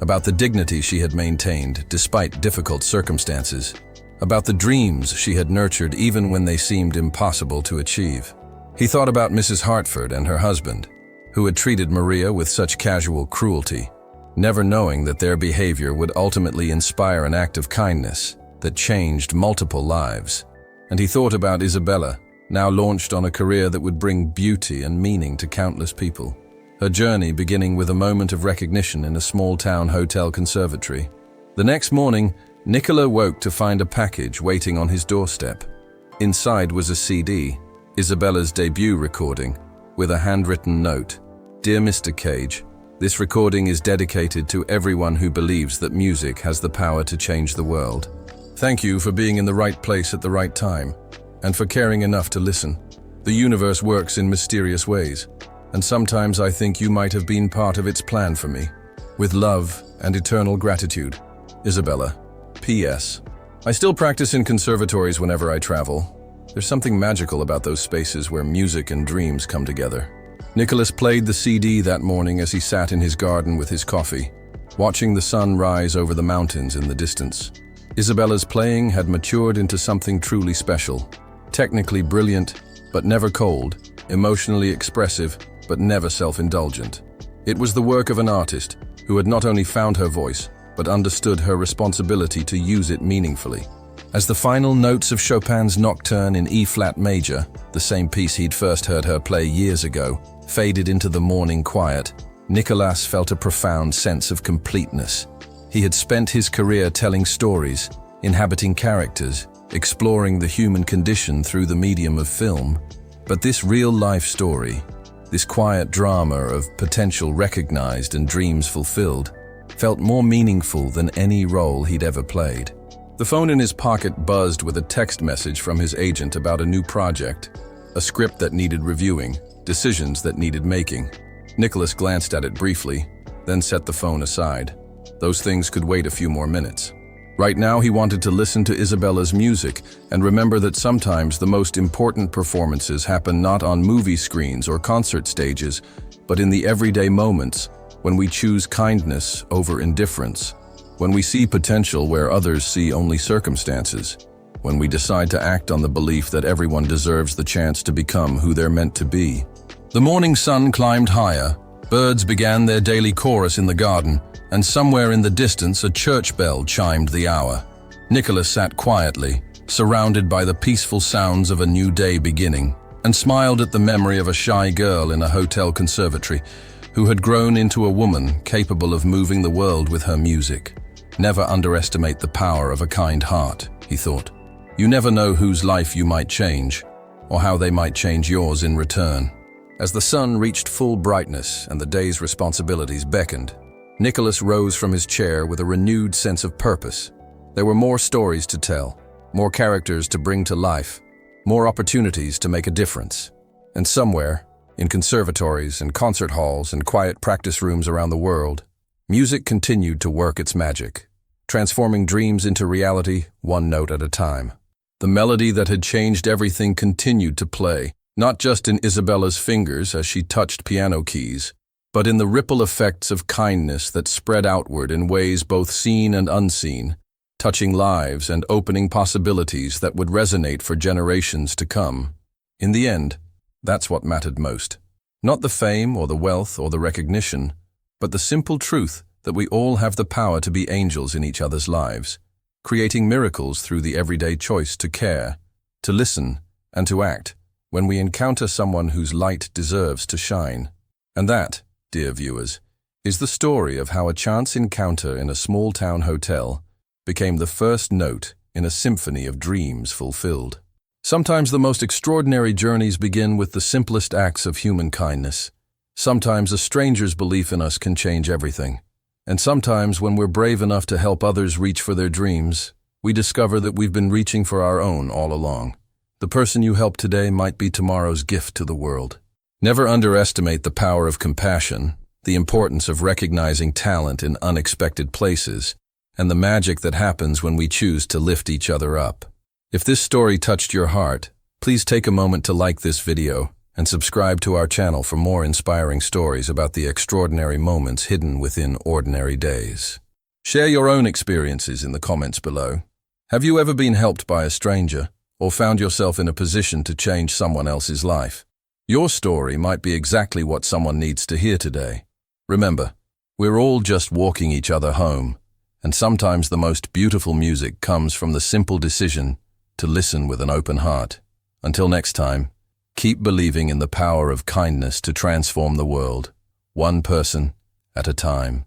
A: about the dignity she had maintained despite difficult circumstances, about the dreams she had nurtured even when they seemed impossible to achieve. He thought about Mrs. Hartford and her husband, who had treated Maria with such casual cruelty, never knowing that their behavior would ultimately inspire an act of kindness that changed multiple lives. And he thought about Isabella, now launched on a career that would bring beauty and meaning to countless people. Her journey beginning with a moment of recognition in a small-town hotel conservatory. The next morning, Nicolas woke to find a package waiting on his doorstep. Inside was a CD, Isabella's debut recording, with a handwritten note. "Dear Mr. Cage, this recording is dedicated to everyone who believes that music has the power to change the world. Thank you for being in the right place at the right time, and for caring enough to listen. The universe works in mysterious ways, and sometimes I think you might have been part of its plan for me. With love and eternal gratitude, Isabella. P.S. I still practice in conservatories whenever I travel. There's something magical about those spaces where music and dreams come together." Nicolas played the CD that morning as he sat in his garden with his coffee, watching the sun rise over the mountains in the distance. Isabella's playing had matured into something truly special. Technically brilliant, but never cold, emotionally expressive, but never self-indulgent. It was the work of an artist who had not only found her voice, but understood her responsibility to use it meaningfully. As the final notes of Chopin's Nocturne in E-flat major, the same piece he'd first heard her play years ago, faded into the morning quiet, Nicolas felt a profound sense of completeness. He had spent his career telling stories, inhabiting characters, exploring the human condition through the medium of film. But this real-life story, this quiet drama of potential recognized and dreams fulfilled, felt more meaningful than any role he'd ever played. The phone in his pocket buzzed with a text message from his agent about a new project, a script that needed reviewing, decisions that needed making. Nicolas glanced at it briefly, then set the phone aside. Those things could wait a few more minutes. Right now he wanted to listen to Isabella's music and remember that sometimes the most important performances happen not on movie screens or concert stages, but in the everyday moments when we choose kindness over indifference, when we see potential where others see only circumstances, when we decide to act on the belief that everyone deserves the chance to become who they're meant to be. The morning sun climbed higher, birds began their daily chorus in the garden, and somewhere in the distance a church bell chimed the hour. Nicolas sat quietly, surrounded by the peaceful sounds of a new day beginning, and smiled at the memory of a shy girl in a hotel conservatory who had grown into a woman capable of moving the world with her music. Never underestimate the power of a kind heart, he thought. You never know whose life you might change, or how they might change yours in return. As the sun reached full brightness and the day's responsibilities beckoned, Nicolas rose from his chair with a renewed sense of purpose. There were more stories to tell, more characters to bring to life, more opportunities to make a difference. And somewhere, in conservatories and concert halls and quiet practice rooms around the world, music continued to work its magic, transforming dreams into reality one note at a time. The melody that had changed everything continued to play, not just in Isabella's fingers as she touched piano keys, but in the ripple effects of kindness that spread outward in ways both seen and unseen, touching lives and opening possibilities that would resonate for generations to come. In the end, that's what mattered most. Not the fame or the wealth or the recognition, but the simple truth that we all have the power to be angels in each other's lives, creating miracles through the everyday choice to care, to listen, and to act when we encounter someone whose light deserves to shine. And that, dear viewers, is the story of how a chance encounter in a small-town hotel became the first note in a symphony of dreams fulfilled. Sometimes the most extraordinary journeys begin with the simplest acts of human kindness. Sometimes a stranger's belief in us can change everything. And sometimes when we're brave enough to help others reach for their dreams, we discover that we've been reaching for our own all along. The person you help today might be tomorrow's gift to the world. Never underestimate the power of compassion, the importance of recognizing talent in unexpected places, and the magic that happens when we choose to lift each other up. If this story touched your heart, please take a moment to like this video and subscribe to our channel for more inspiring stories about the extraordinary moments hidden within ordinary days. Share your own experiences in the comments below. Have you ever been helped by a stranger, or found yourself in a position to change someone else's life? Your story might be exactly what someone needs to hear today. Remember, we're all just walking each other home, and sometimes the most beautiful music comes from the simple decision to listen with an open heart. Until next time, keep believing in the power of kindness to transform the world, one person at a time.